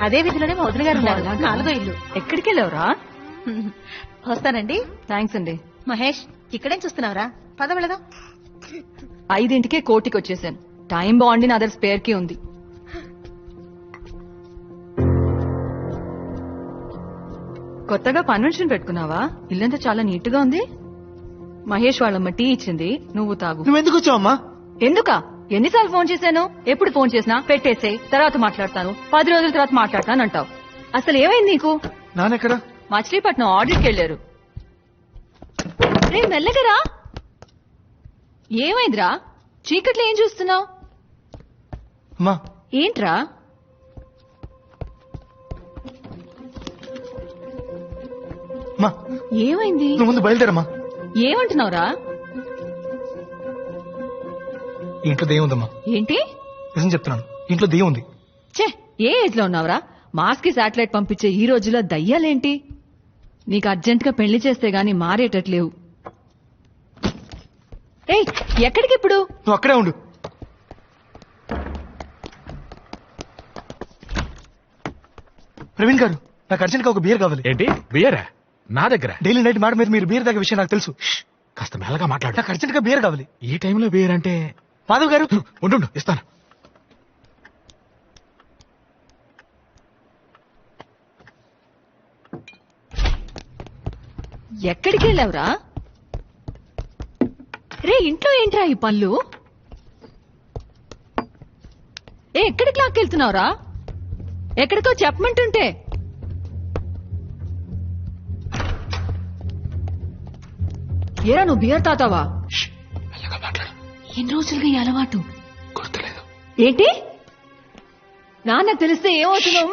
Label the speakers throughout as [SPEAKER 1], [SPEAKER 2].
[SPEAKER 1] అదే వీధిలోనే మా వదిన గారు ఉన్నారు. 4వ ఇల్లు.
[SPEAKER 2] ఎక్కడికి వెళ్ళావురా?
[SPEAKER 1] వస్తానండి.
[SPEAKER 2] థ్యాంక్స్ అండి.
[SPEAKER 1] మహేష్, ఇక్కడేం చూస్తున్నావురా? పద వెళదాం.
[SPEAKER 2] 5ంటికే కోటికి వచ్చేసాను. టైం బాగుండి నా దగ్గర స్పేర్ కి ఉంది. కొత్తగా కన్వెన్షన్ పెట్టుకున్నావా? ఇల్లంతా చాలా నీట్ గా ఉంది. మహేష్ వాళ్ళమ్మ టీ ఇచ్చింది, నువ్వు తాగు.
[SPEAKER 3] నువ్వెందుకు వచ్చావమ్మా?
[SPEAKER 2] ఎందుకా? ఎన్నిసార్లు ఫోన్ చేశాను? ఎప్పుడు ఫోన్ చేసినా పెట్టేసే, తర్వాత మాట్లాడతాను, 10 రోజుల తర్వాత మాట్లాడతాను అంటావు. అసలు ఏమైంది నీకు?
[SPEAKER 3] నాన్నెక్కడా?
[SPEAKER 2] మచిలీపట్నం ఆడిట్కి వెళ్లారు. రే మెల్లగరా. ఏమైందిరా? చీకట్లో ఏం చూస్తున్నావు?
[SPEAKER 3] అమ్మా
[SPEAKER 2] ఏంట్రా?
[SPEAKER 3] అమ్మా
[SPEAKER 2] ఏమైంది?
[SPEAKER 3] నువ్వు ముందు బయలుదేరమ్మా.
[SPEAKER 2] ఏమంటున్నావురా?
[SPEAKER 3] ఇంట్లో దెయ్యం ఉందమ్మా.
[SPEAKER 2] ఏంటి?
[SPEAKER 3] నిజం చెప్తున్నాను, ఇంట్లో దెయ్యం ఉంది.
[SPEAKER 2] ఛే, ఏ ఏజ్ లో ఉన్నావురా? మాస్ కి శాటిలైట్ పంపించే ఈ రోజుల్లో దయ్యాలేంటి? నీకు అర్జెంట్ గా పెళ్లి చేస్తే గాని మారేటట్లేవు. ఏయ్, ఎక్కడికి ఇప్పుడు?
[SPEAKER 3] నువ్వు అక్కడే ఉండు. ప్రవీణ్ గారు, నాకు అర్జెంట్ గా ఒక బియర్ కావాలి.
[SPEAKER 4] ఏంటి బియరా? నా దగ్గర
[SPEAKER 3] డైలీ నైట్ మాట మీద మీరు బియర్ తాగే విషయం నాకు తెలుసు.
[SPEAKER 4] కాస్త మెల్లగా మాట్లాడు.
[SPEAKER 3] నాకు అర్జెంట్ గా బియర్ కావాలి.
[SPEAKER 4] ఈ టైంలో బియర్ అంటే?
[SPEAKER 3] మాధవ్ గారు
[SPEAKER 4] ఉండు, ఇస్తాను.
[SPEAKER 2] ఎక్కడికి వెళ్ళావురా? రే, ఇంట్లో ఏంట్రా ఈ పళ్ళు? ఎక్కడికి లాక్కెళ్తున్నావురా? ఎక్కడికో చెప్పమంటుంటే. ఏరా, నువ్వు బియర్ తాతావా?
[SPEAKER 4] మెల్లగా మాట్లాడు.
[SPEAKER 2] ఎన్ని రోజులుగా ఈ అలవాటు?
[SPEAKER 4] గుర్తులేదు.
[SPEAKER 2] ఏంటి? నాన్న తెలిస్తే ఏమవుతుందో?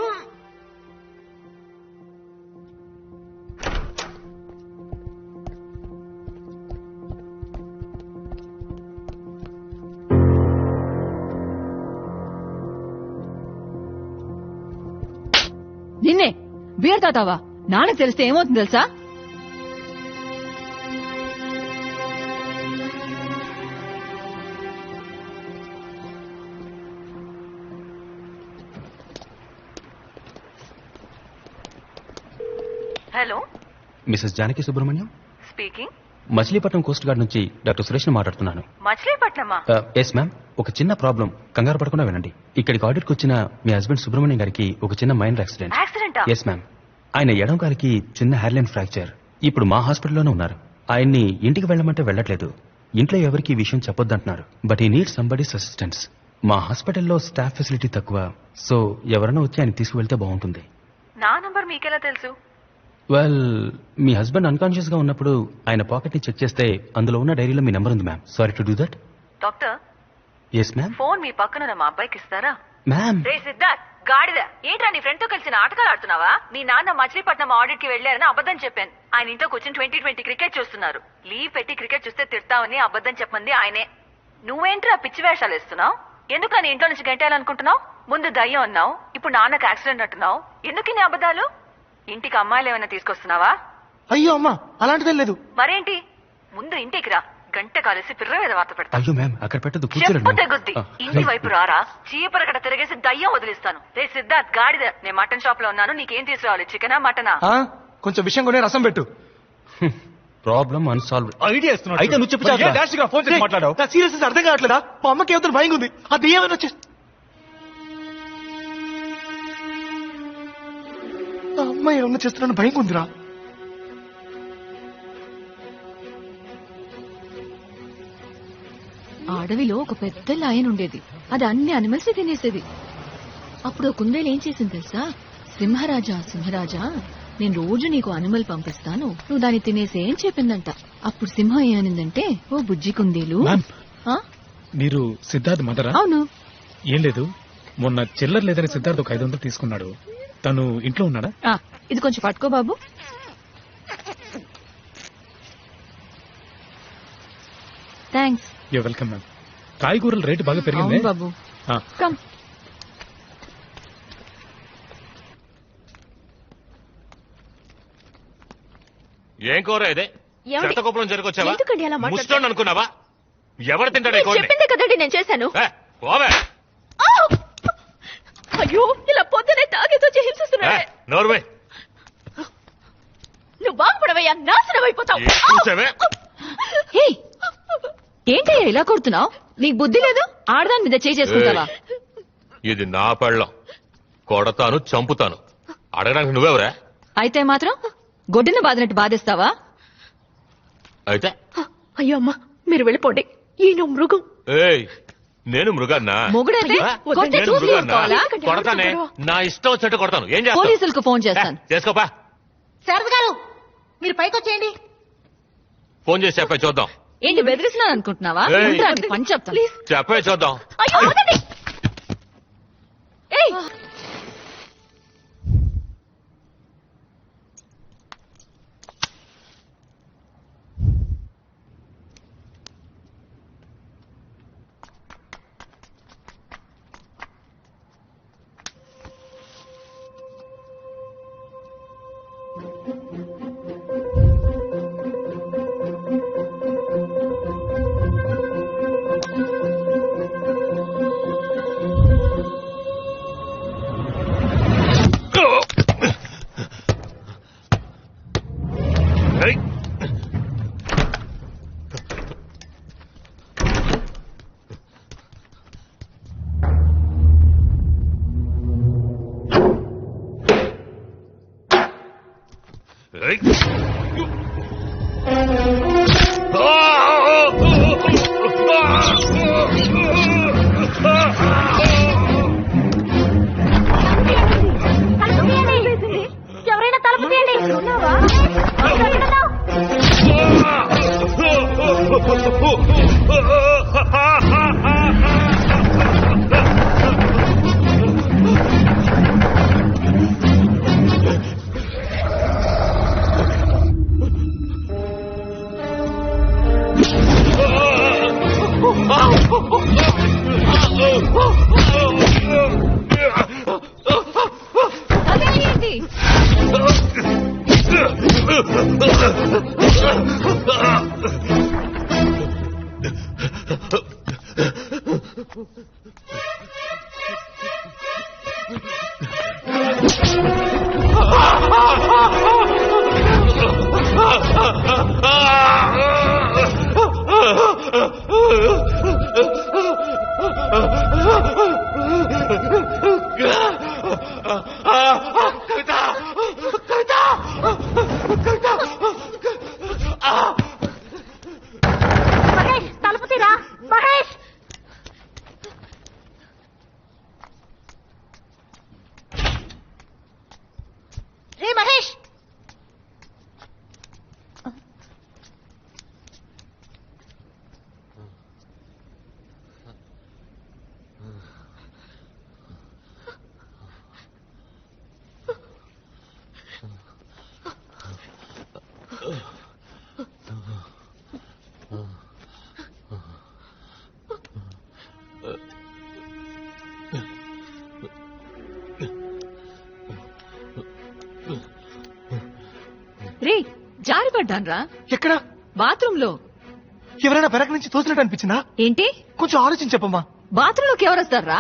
[SPEAKER 2] నిన్నే బియర్ తాతావా? నాన్న తెలిస్తే ఏమవుతుంది తెలుసా? Hello,
[SPEAKER 5] mrs Janaki Subrahmanyam
[SPEAKER 2] speaking.
[SPEAKER 5] Machilipatnam coast guard నుంచి డాక్టర్ సురేష్ ని మాట్లాడుతున్నాను.
[SPEAKER 2] మచిలీపట్నమా?
[SPEAKER 5] Yes ma'am. ఒక చిన్న ప్రాబ్లం, కంగారు పడకుండా వినండి. ఇక్కడికి ఆడిట్కి వచ్చిన మీ హస్బెండ్ సుబ్రహ్మణ్యం గారికి ఒక చిన్న మైనర్ యాక్సిడెంట్. Yes ma'am. ఆయన ఎడం కాలికి చిన్న హెయిర్లైన్ ఫ్రాక్చర్. ఇప్పుడు మా హాస్పిటల్లోనే ఉన్నారు. ఆయన్ని ఇంటికి వెళ్ళమంటే వెళ్ళట్లేదు. ఇంట్లో ఎవరికి ఈ విషయం చెప్పొద్దంటున్నారు. బట్ ఈ నీడ్ సంబడీస్ అసిస్టెన్స్. మా హాస్పిటల్లో స్టాఫ్ ఫెసిలిటీ తక్కువ, సో ఎవరైనా వచ్చి ఆయన తీసుకువెళ్తే బాగుంటుంది.
[SPEAKER 2] నా నంబర్ మీకెలా తెలుసు?
[SPEAKER 5] వెల్, మీ హస్బెండ్ అన్కాన్షియస్ గా ఉన్నప్పుడు ఆయన పాకెట్ ని చెక్ చేస్తే అందులో ఉన్న డైరీలో మీ నెంబర్ ఉంది ma'am. Sorry to do that.
[SPEAKER 2] Doctor,
[SPEAKER 5] yes ma'am.
[SPEAKER 2] Phone మీ పక్కన మా అబ్బాయికి ఇస్తారా?
[SPEAKER 5] మ్యామ్.
[SPEAKER 2] రే సిద్ధార్థ్, గాడిద, ఏంట్రా నీ ఫ్రెండ్ తో కలిసి నాటకాలు ఆడుతున్నావా? మీ నాన్న మచిలీపట్నం ఆడిట్ కి వెళ్లారని అబద్ధం చెప్పాను. ఆయన ఇంట్లో కూర్చొని 2020 క్రికెట్ చూస్తున్నారు. లీవ్ పెట్టి క్రికెట్ చూస్తే తిడతావని అబద్ధం చెప్పంది ఆయనే. నువ్వేంట్రా పిచ్చి వేషాలు వేస్తున్నావు? ఎందుకని ఇంట్లో నుంచి గంటేయాలనుకుంటున్నావు? ముందు దయ్యం అన్నావు, ఇప్పుడు నాన్నకు యాక్సిడెంట్ అంటున్నావు. ఎందుకు నీ అబద్ధాలు? ఇంటికి అమ్మాయిలు ఏమైనా తీసుకొస్తున్నావా?
[SPEAKER 3] అయ్యో అమ్మా, అలాంటిదే లేదు.
[SPEAKER 2] మరేంటి? ముందు ఇంటికి రా, గంట కాలేసి పిర్ర మీద వార్త పెడతా.
[SPEAKER 5] అయ్యో మ్యామ్, అక్కడ పెట్టదు,
[SPEAKER 2] చెప్పు
[SPEAKER 5] కూర్చోండి.
[SPEAKER 2] తెగుద్ది. ఇంటి వైపు రారా, చీపరకట తిరిగేసి దయ్యం వదిలిస్తాను. రే సిద్ధార్థ్, గాడిద, నేను మటన్ షాప్ లో ఉన్నాను. నీకేం తీసుకురావాలి, చికెనా మటనా?
[SPEAKER 3] కొంచెం విషయం కొనే రసం పెట్టు.
[SPEAKER 5] Problem unsolved.
[SPEAKER 3] ఐడియా ఇస్తున్నాడు. అయితే నువ్వు చెప్పు. ఫోన్ చేసి మాట్లాడావు. నా సీరియస్ అర్థం కావట్లేదా? మా అమ్మకి ఏమైనా భయం ఉంది. అది ఏమైనా వచ్చే అమ్మాయి ఏమన్నా చేస్తున్నాను భయం ఉందిరా.
[SPEAKER 2] అడవిలో ఒక పెద్ద లయన్ ఉండేది. అది అన్ని అనిమల్స్ తినేసేది. అప్పుడు కుందేలు ఏం చేసింది తెలుసా? సింహరాజా, సింహరాజా, నేను రోజు నీకు అనిమల్ పంపిస్తాను, నువ్వు దాన్ని తినేసే అని చెప్పిందంట. అప్పుడు సింహం ఏమనిందంటే, ఓ బుజ్జి కుందేలు.
[SPEAKER 4] మీరు సిద్ధార్థ్ మదరా?
[SPEAKER 2] అవును.
[SPEAKER 4] ఏం లేదు, మొన్న చిల్లర లేదని సిద్ధార్థ్ ఒక 500 తీసుకున్నాడు. తను ఇంట్లో ఉన్నాడా?
[SPEAKER 2] ఇది కొంచెం పట్టుకో బాబు. థ్యాంక్స్.
[SPEAKER 4] You welcome ma'am. కాయగూరల రేటు బాగా పెరిగింది
[SPEAKER 2] బాబు. కమ్.
[SPEAKER 6] ఏం కూర ఇదే? చెత్తకుప్పలం జరగొచ్చావా?
[SPEAKER 2] ఎందుకండి అలా మాట్లాడుతున్నారు?
[SPEAKER 6] ముస్టోన్ అనుకున్నావా? ఎవరు తింటాడే?
[SPEAKER 2] చెప్పింది కదండి నేను చేశాను.
[SPEAKER 6] పోవే.
[SPEAKER 2] అయ్యో, ఇలా పొద్దునే చచ్చిపోతావు.
[SPEAKER 6] ఏం చూసావే?
[SPEAKER 2] ఏయ్, ఏంటయ్యా ఇలా కొడుతున్నావు? నీకు బుద్ధి లేదు? ఆడదాని మీద చేయి చేసుకుంటావా?
[SPEAKER 6] ఇది నా పెళ్ళం. కొడతాను, చంపుతాను. అడగడానికి నువ్వెవరా?
[SPEAKER 2] అయితే మాత్రం గొడ్డున బాదినట్టు బాధేస్తావా?
[SPEAKER 6] అయితే
[SPEAKER 1] అయ్యో అమ్మా, మీరు వెళ్ళిపోండి. ఈయన మృగం.
[SPEAKER 6] ఏయ్, నేను మృగాన్నా?
[SPEAKER 2] మొగుడైతే కొడితే
[SPEAKER 6] నేను
[SPEAKER 2] చూసి
[SPEAKER 6] మృగాన్నా?
[SPEAKER 2] ఊరుకోవాలా?
[SPEAKER 6] కొడతానే, నా ఇష్టం వచ్చేట్టు కొడతాను. ఏం చేస్తావు?
[SPEAKER 2] పోలీసులకు ఫోన్ చేస్తాను.
[SPEAKER 6] చేసుకోపా.
[SPEAKER 1] శారద గారు, మీరు పైకి వచ్చేయండి.
[SPEAKER 6] ఫోన్ చేసి చెప్పే చూద్దాం.
[SPEAKER 2] ఏంటి బెదిరిస్తున్నాను అనుకుంటున్నావా?
[SPEAKER 6] ఏయ్.
[SPEAKER 2] ఉండురా, నీ పని చెప్తాను.
[SPEAKER 6] చెప్పే చూద్దాం.
[SPEAKER 2] అయ్యో, వదలండి. ఏయ్,
[SPEAKER 6] ఏయ్. ఏయ్.
[SPEAKER 1] ఎవరైనా తలుపు తీయండి.
[SPEAKER 2] అదేంటి?
[SPEAKER 1] మహేష్, తలుపు తీరా. మహేష్, రే మహేష్.
[SPEAKER 2] రే, జారి పడ్డాన్రా
[SPEAKER 3] ఎక్కడ?
[SPEAKER 2] బాత్రూమ్ లో.
[SPEAKER 3] ఎవరైనా వెనక నుంచి తోసినట్టు అనిపించిందా?
[SPEAKER 2] ఏంటి?
[SPEAKER 3] కొంచెం ఆలోచించి చెప్పమ్మా.
[SPEAKER 2] బాత్రూమ్ లోకి ఎవరొస్తారా?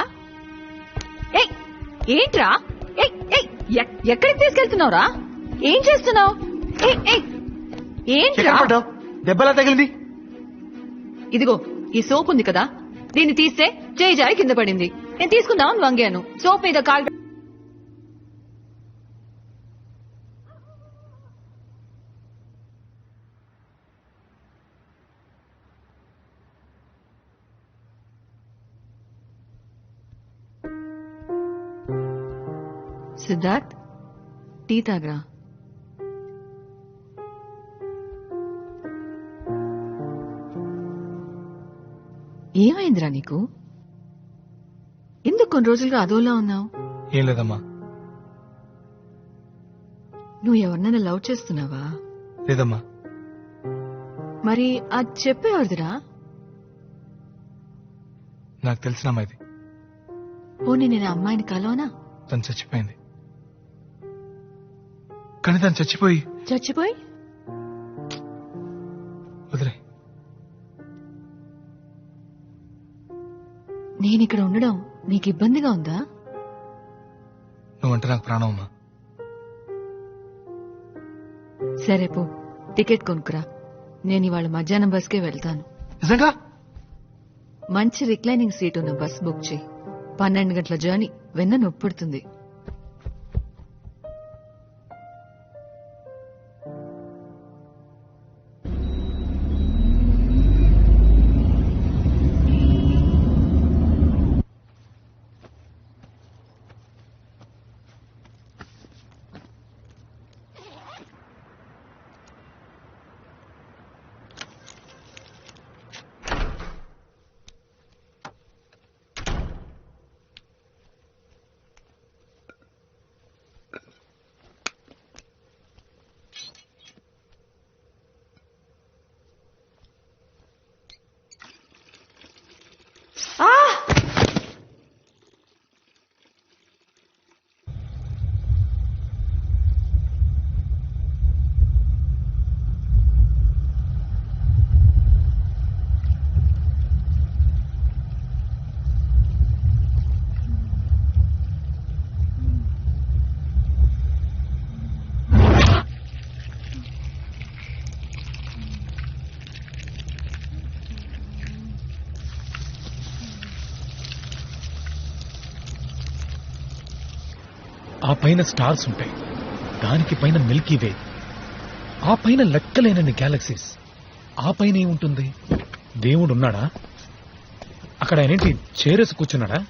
[SPEAKER 2] ఏయ్, ఏంట్రా? ఏయ్, ఏయ్, ఎక్కడికి తీసుకెళ్తున్నావురా? ఏం చేస్తున్నావు? ఏంట్రా?
[SPEAKER 3] ఎక్కడ పడ్డావు? దెబ్బలా తగిలింది.
[SPEAKER 2] ఇదిగో ఈ సోప్ ఉంది కదా, దీన్ని తీస్తే చేయి జారి కింద పడింది. నేను తీసుకుందామని వంగాను. సోప్ మీద కాలు సిద్ధార్థ్, టీ తాగరా. ఏమైందిరా నీకు? ఎందుకు కొన్ని రోజులుగా అదోలా ఉన్నావు?
[SPEAKER 3] ఏం లేదమ్మా.
[SPEAKER 2] నువ్వు ఎవరినైనా లవ్ చేస్తున్నావా?
[SPEAKER 3] లేదమ్మా.
[SPEAKER 2] మరి అది చెప్పేవాడిదిరా.
[SPEAKER 3] నాకు తెలిసిన అమ్మాయిది.
[SPEAKER 2] పోనీ నేను ఆ అమ్మాయిని కలవనా?
[SPEAKER 3] తను చచ్చిపోయింది. కానీ తను చచ్చిపోయి
[SPEAKER 2] చచ్చిపోయి
[SPEAKER 3] వదిలే.
[SPEAKER 2] నేనిక్కడ ఉండడం నీకు ఇబ్బందిగా ఉందా?
[SPEAKER 3] నువ్వంటే నాకు ప్రాణం అమ్మా.
[SPEAKER 2] సరే పో,
[SPEAKER 7] టికెట్ కొనుక్కురా. నేను ఇవాళ మధ్యాహ్నం బస్కే వెళ్తాను.
[SPEAKER 3] నిజంగా?
[SPEAKER 7] మంచి రిక్లైనింగ్ సీట్ ఉన్న బస్ బుక్ చేయి. 12 గంటల జర్నీ, వెన్న నొప్పుడుతుంది.
[SPEAKER 4] ఆ పైన స్టార్స్ ఉంటాయి, దానికి పైన మిల్కీ వే, ఆ పైన లెక్కలేనన్ని గ్యాలక్సీస్, ఆ పైన ఏముంటుంది? దేవుడు ఉన్నాడా? అక్కడ ఆయనేంటి చేరేసి కూర్చున్నాడా?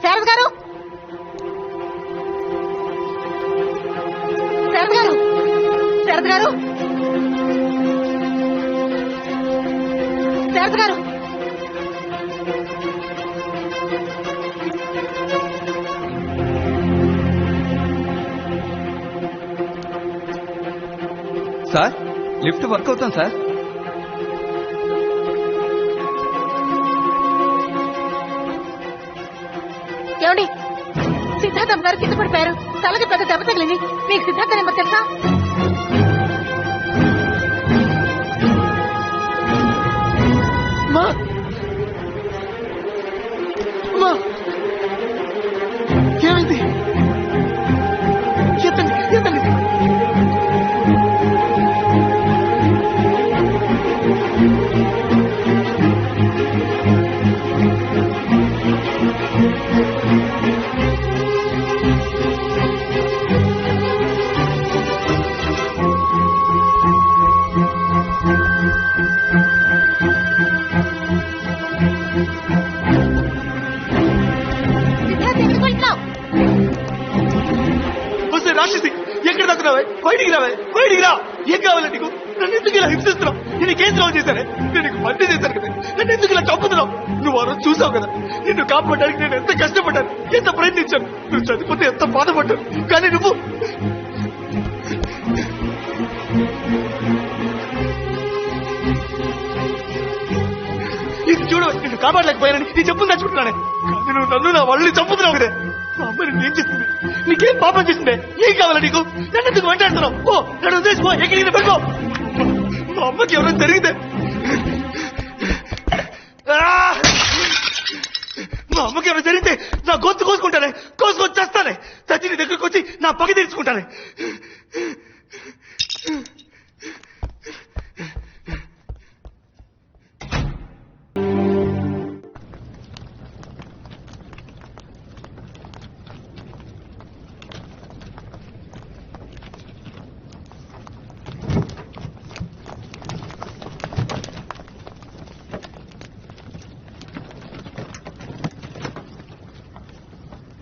[SPEAKER 1] శారద గారు, శారద గారు, శారద గారు, శారద గారు.
[SPEAKER 8] సార్, లిఫ్ట్ వర్క్ అవుతాం సార్.
[SPEAKER 1] ఏమండి, సిద్ధార్థం గారు కింద పడిపోయారు. తలకి పెద్ద దెబ్బ తగిలింది. మీకు సిద్ధార్థ నెంబర్ తెలుసా?
[SPEAKER 3] ఏమైంది? ఎత్తండి, ఎత్తండి.
[SPEAKER 1] సిద్ధార్థ ఎక్కడికి వెళ్తున్నావు?
[SPEAKER 3] వస్తే రాక్షసి, ఎక్కడ దక్కున్నావే? బయటికి రావే, బయటికి రా. ఏం కావాలి నీకు? నన్ను ఎందుకు ఇలా హింసిస్తున్నావు? నేను కేసు రావు చేశానే, నేను నీకు మంచి చేశాను కదా, నన్ను ఎందుకు ఇలా చంపుతున్నావు? నువ్వు ఆ రోజు చూసావు కదా, నిన్ను కాపాడడానికి నేను ఎంత కష్టపడ్డాను, ఎంత ప్రయత్నించాను. నువ్వు చనిపోతే ఎంత బాధపడ్డాను. కానీ నువ్వు ఇది చూడు, నిన్ను కాపాడలేకపోయానని నీ చెప్పులు తెచ్చుకుంటున్నానే, కానీ నువ్వు నన్ను నా వాళ్ళని చంపుతున్నావు కదే. మా అమ్మ నిన్ను ఏం చేస్తుంది? నీకేం పాపం చేసిందే? ఏం కావాలా నీకు? నన్ను ఎందుకు వెంటాడుతున్నావు? ఓ, నన్ను ఉద్దేశిపో, ఎక్కడికి పెట్టుకో. మా అమ్మకి ఎవరైనా జరిగితే, మా అమ్మకి ఎవరైనా జరిగితే నా గొంతు కోసుకుంటానే, కోసుకొని చేస్తానే. చచ్చి నీ దగ్గరకు వచ్చి నా పగ తీర్చుకుంటానే.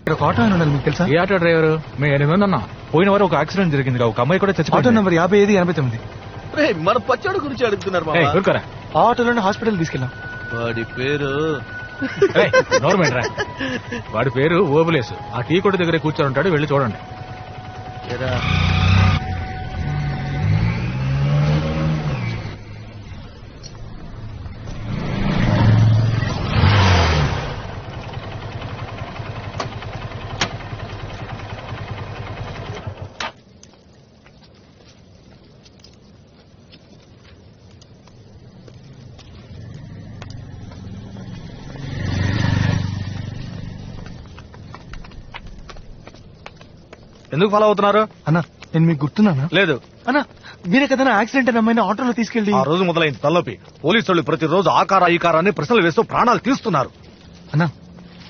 [SPEAKER 9] ఇక్కడ ఒక ఆటో ఆయన ఉండాలి, మీకు తెలుసా?
[SPEAKER 10] ఏ ఆటో డ్రైవరు? మేము 8 అన్నా. పోయిన వారు ఒక యాక్సిడెంట్ జరిగింది, ఒక అమ్మాయి కూడా
[SPEAKER 9] ఆటో
[SPEAKER 10] చచ్చిపోయింది.
[SPEAKER 9] నెంబర్ 5589.
[SPEAKER 3] మన పచ్చడి గురించి అడుగుతున్నారు.
[SPEAKER 10] ఏయ్, ఊరుకోరా.
[SPEAKER 9] ఆ ఆటోలోనే హాస్పిటల్ తీసుకెళ్ళాం.
[SPEAKER 3] వాడి పేరు
[SPEAKER 10] ఏయ్, నోర్మేంట్రా. వాడి పేరు ఓబులేసు. ఆ టీ కొట్టు దగ్గర కూర్చొని ఉంటాడు, వెళ్ళి చూడండి. ఎందుకు ఫాలో అవుతున్నారు?
[SPEAKER 9] అన్నా నేను మీకు గుర్తున్నానా?
[SPEAKER 10] లేదు.
[SPEAKER 9] అన్నా మీరే కదా యాక్సిడెంట్ అయిన అమ్మాయిని ఆటోలో తీసుకెళ్ళి.
[SPEAKER 10] ఆ రోజు మొదలైంది తలనొప్పి. పోలీసు వాళ్ళు ప్రతిరోజు ఆకార ఈ కారాన్ని ప్రశ్నలు వేస్తూ ప్రాణాలు తీస్తున్నారు.
[SPEAKER 9] అన్నా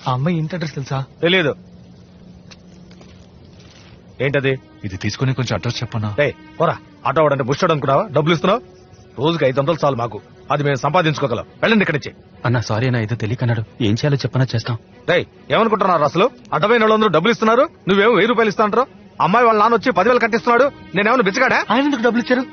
[SPEAKER 9] ఆ అమ్మాయి ఇంటి అడ్రస్ తెలుసా?
[SPEAKER 10] తెలియదు. ఏంటది?
[SPEAKER 9] ఇది తీసుకుని కొంచెం అడ్రస్ చెప్పనా?
[SPEAKER 10] పోరా, ఆటో వాడంటే బుష్టాడు అనుకున్నావా? డబ్బులు ఇస్తున్నావు? రోజుకి 500 చాలు మాకు, అది మేము సంపాదించుకోగలం. వెళ్ళండి ఇక్కడి నుంచి.
[SPEAKER 5] అన్నా సారీ అన్నా, ఏదో తెలియకన్నాడు. ఏం చేయాలో చెప్పనా చేస్తాం.
[SPEAKER 10] ఏమనుకుంటున్నారు అసలు? అడ్డమైన వాళ్ళందరూ డబ్బులు ఇస్తున్నారు, నువ్వేమో 1000 రూపాయలు ఇస్తా అంటారు. అమ్మాయి వాళ్ళ నాన్న వచ్చి 10,000 కట్టిస్తున్నాడు. నేనేమన్నా బిచ్చగాడా?
[SPEAKER 9] ఆయన ఎందుకు డబ్బులు ఇచ్చారు?